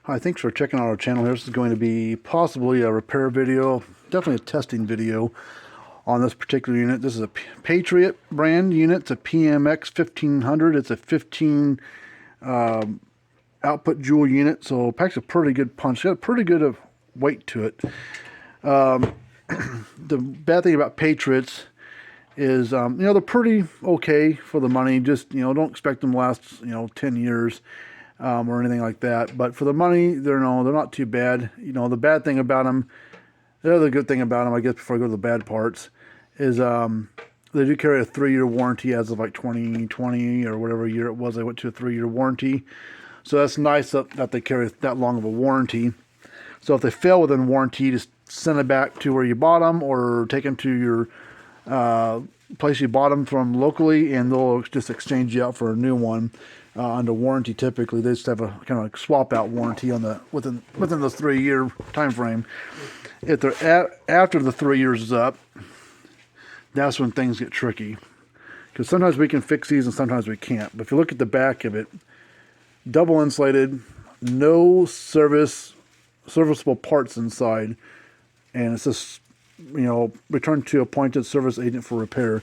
Hi, thanks for checking out our channel here. This is going to be possibly a repair video, definitely a testing video on this particular unit. This is a Patriot brand unit. It's a PMX1500. It's a 15 output joule unit, so it packs a pretty good punch. It's got a pretty good weight to it. The bad thing about Patriots is, they're pretty okay for the money. Just, don't expect them to last, 10 years. Or anything like that, but for the money, they're not too bad. The bad thing about them, the other good thing about them, I guess, before I go to the bad parts, is they do carry a 3-year warranty as of like 2020 or whatever year it was. They went to a 3-year warranty, so that's nice that they carry that long of a warranty. So if they fail within warranty, just send it back to where you bought them, or take them to your place you bought them from locally, and they'll just exchange you out for a new one. Under warranty, typically they just have a kind of like swap out warranty on the within the 3-year time frame. If they're after the 3 years is up, that's when things get tricky, because sometimes we can fix these and sometimes we can't. But if you look at the back of it, double insulated, no serviceable parts inside, and it says, return to appointed service agent for repair.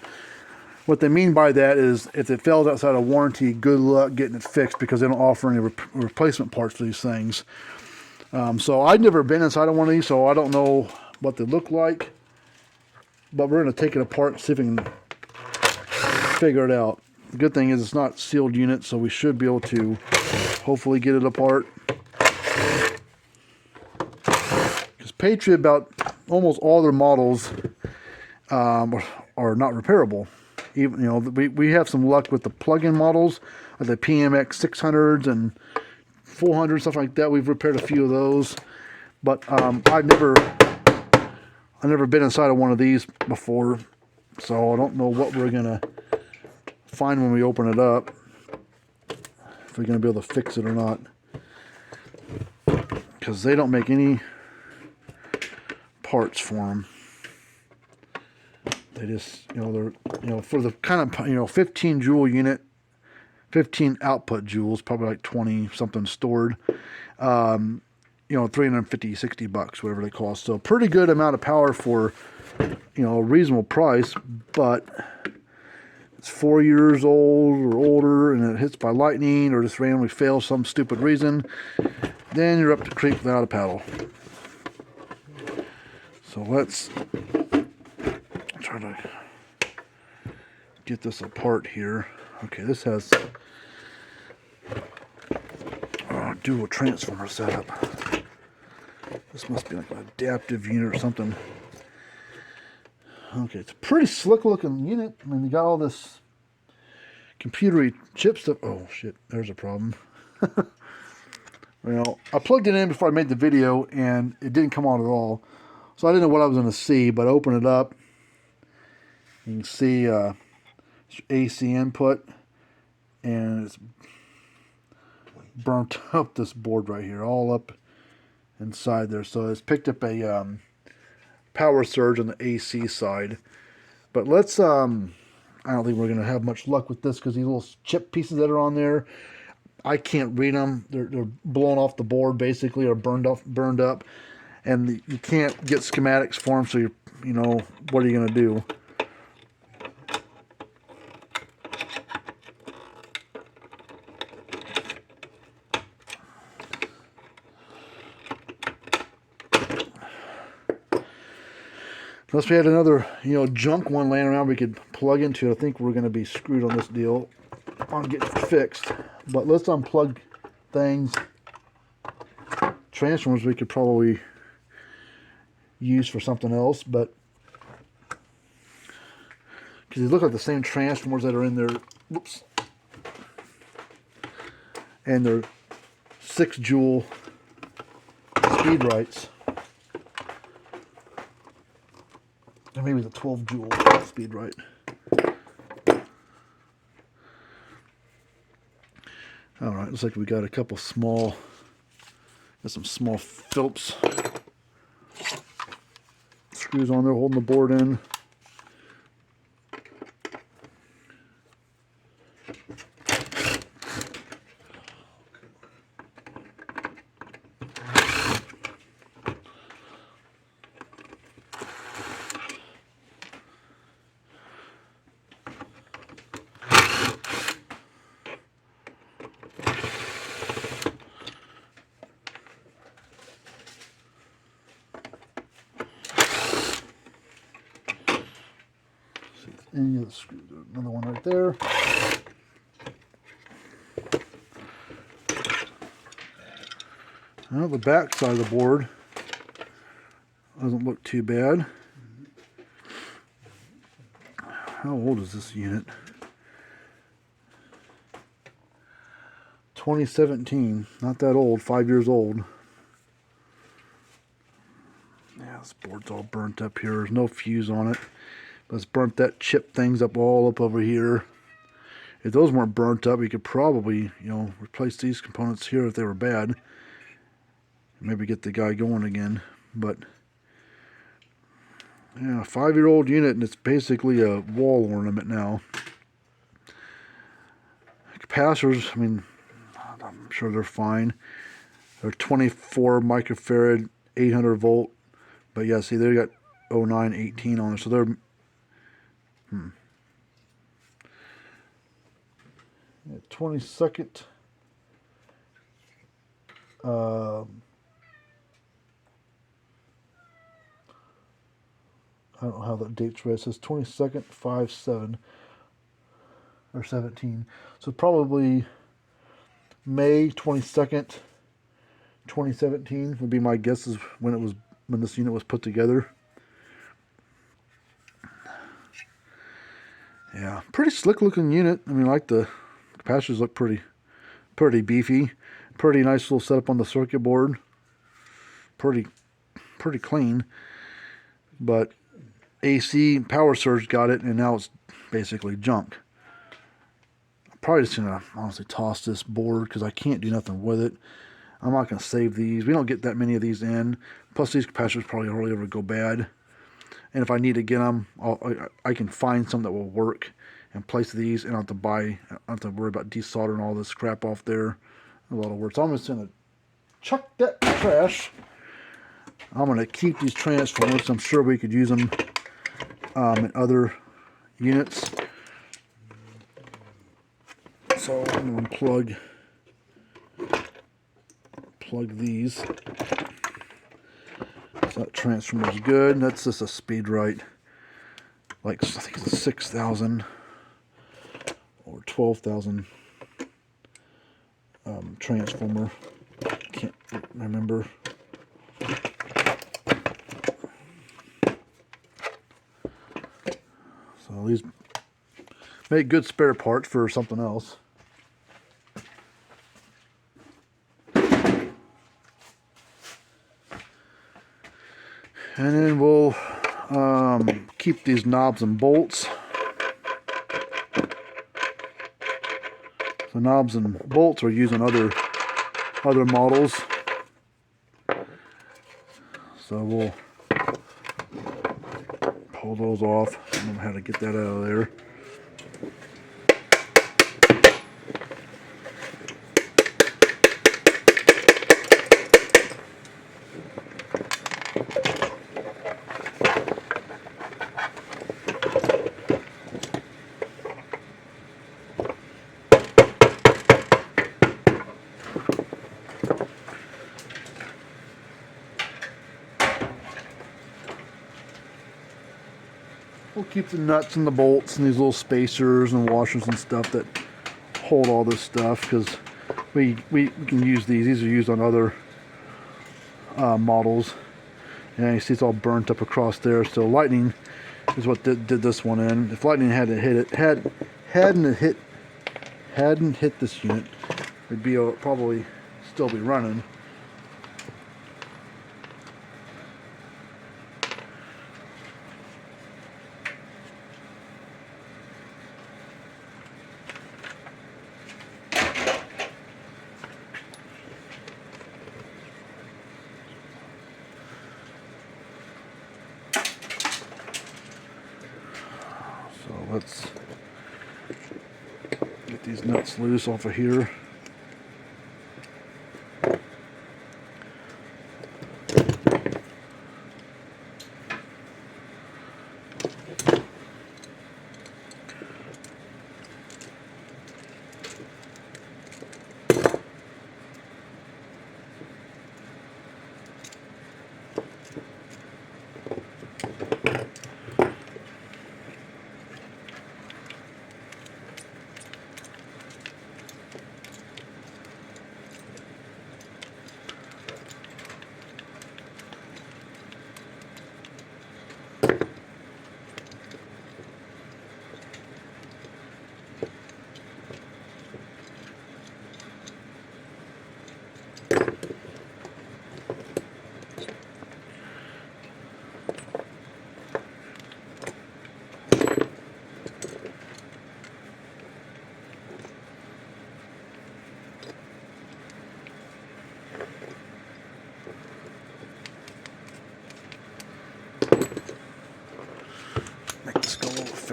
What they mean by that is, if it fails outside of warranty, good luck getting it fixed, because they don't offer any replacement parts for these things. So I've never been inside of one of these, so I don't know what they look like. But we're going to take it apart and see if we can figure it out. The good thing is it's not sealed unit, so we should be able to hopefully get it apart. Because Patriot, about almost all their models are not repairable. Even, we have some luck with the plug-in models, like the PMX600s and 400, stuff like that. We've repaired a few of those, but I've never been inside of one of these before, so I don't know what we're gonna find when we open it up, if we're gonna be able to fix it or not, because they don't make any parts for them. They just, they're, for the kind of, 15 joule unit, 15 output joules, probably like 20 something stored, 350, 60 bucks, whatever they cost. So pretty good amount of power for, a reasonable price, but it's 4 years old or older and it hits by lightning or just randomly fails some stupid reason, then you're up the creek without a paddle. So let's try to get this apart here. Okay, this has dual transformer setup. This must be like an adaptive unit or something. Okay, it's a pretty slick looking unit. I mean, you got all this computery chip stuff. Oh shit, there's a problem. I plugged it in before I made the video and it didn't come on at all. So I didn't know what I was going to see, but I opened it up. You can see AC input, and it's burnt up this board right here, all up inside there. So it's picked up a power surge on the AC side. But let's, I don't think we're going to have much luck with this, because these little chip pieces that are on there, I can't read them. They're blown off the board basically, or burned up, and you can't get schematics for them. So what are you going to do? Unless we had another, junk one laying around we could plug into. I think we're going to be screwed on this deal on getting it fixed. But let's unplug things. Transformers we could probably use for something else, but because they look like the same transformers that are in there. Whoops. And they're 6 joule speed rights. Or maybe the 12 joule speed right. Alright, looks like we got a couple small, some small Phillips screws on there holding the board in. And another one right there. Well, the back side of the board doesn't look too bad. How old is this unit? 2017. Not that old. 5 years old. Yeah, this board's all burnt up here. There's no fuse on it. But it's burnt that chip things up all up over here. If those weren't burnt up, you could probably, you know, replace these components here if they were bad. Maybe get the guy going again. But yeah, a 5-year-old unit, and it's basically a wall ornament now. Capacitors, I mean, I'm sure they're fine. They're 24 microfarad, 800 volt. But yeah, see, they got 0918 on it, so they're 22nd. I don't know how that date's right. It says 22nd, 5/7 or 17. So probably May 22nd, 2017 would be my guess is when this unit was put together. Yeah, pretty slick looking unit. I mean, like the capacitors look pretty beefy. Pretty nice little setup on the circuit board. Pretty clean. But AC power surge got it, and now it's basically junk. I'm probably just gonna honestly toss this board because I can't do nothing with it. I'm not gonna save these. We don't get that many of these in. Plus, these capacitors probably hardly ever go bad. And if I need to get them, I can find some that will work and place these, and I don't have to worry about desoldering all this crap off there. A lot of work. So I'm just gonna chuck that trash. I'm gonna keep these transformers. I'm sure we could use them in other units. So I'm gonna plug these. So that transformer's good. That's just a speed right, like I think it's a 6,000 or 12,000 transformer. Can't remember. So these make good spare parts for something else. And then we'll keep these knobs and bolts. The knobs and bolts are used on other models. So we'll pull those off. I don't know how to get that out of there. We'll keep the nuts and the bolts and these little spacers and washers and stuff that hold all this stuff, because we can use these. These are used on other models. And you see it's all burnt up across there. So lightning is what did this one in. If lightning hadn't hit this unit, it'd be probably still be running. Let's get these nuts loose off of here.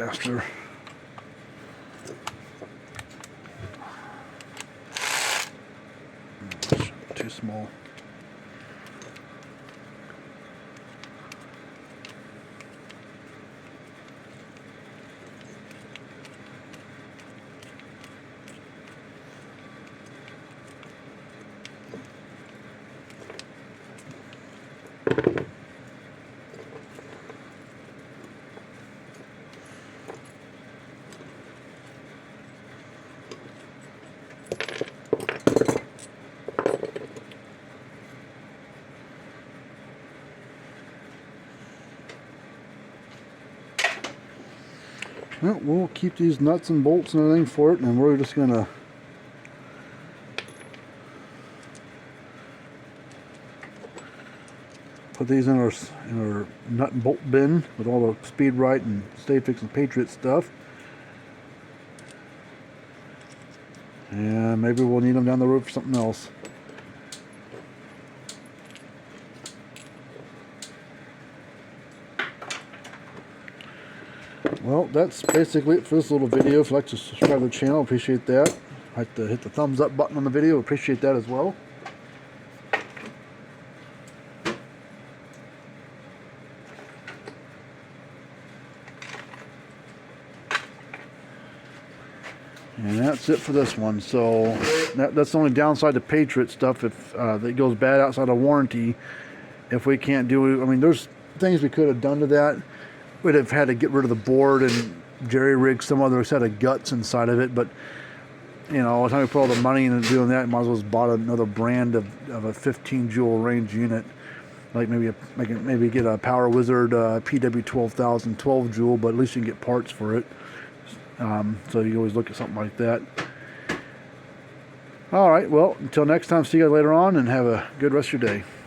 faster. Too small. Well, we'll keep these nuts and bolts and everything for it, and we're just gonna put these in our nut and bolt bin with all the Speed Right and Stay Fix and Patriot stuff. And maybe we'll need them down the road for something else. Well, that's basically it for this little video. If you'd like to subscribe to the channel, appreciate that. Like to hit the thumbs up button on the video, appreciate that as well. And that's it for this one. So that's the only downside to Patriot stuff. If that goes bad outside of warranty, if we can't do it, I mean, there's things we could have done to that. We'd have had to get rid of the board and jerry rig some other set of guts inside of it. But you know, by the time we put all the money into doing that, might as well just bought another brand of a 15 joule range unit. Like maybe get a Power Wizard PW12000 12 joule, but at least you can get parts for it. So you always look at something like that. All right, well, until next time, see you guys later on, and have a good rest of your day.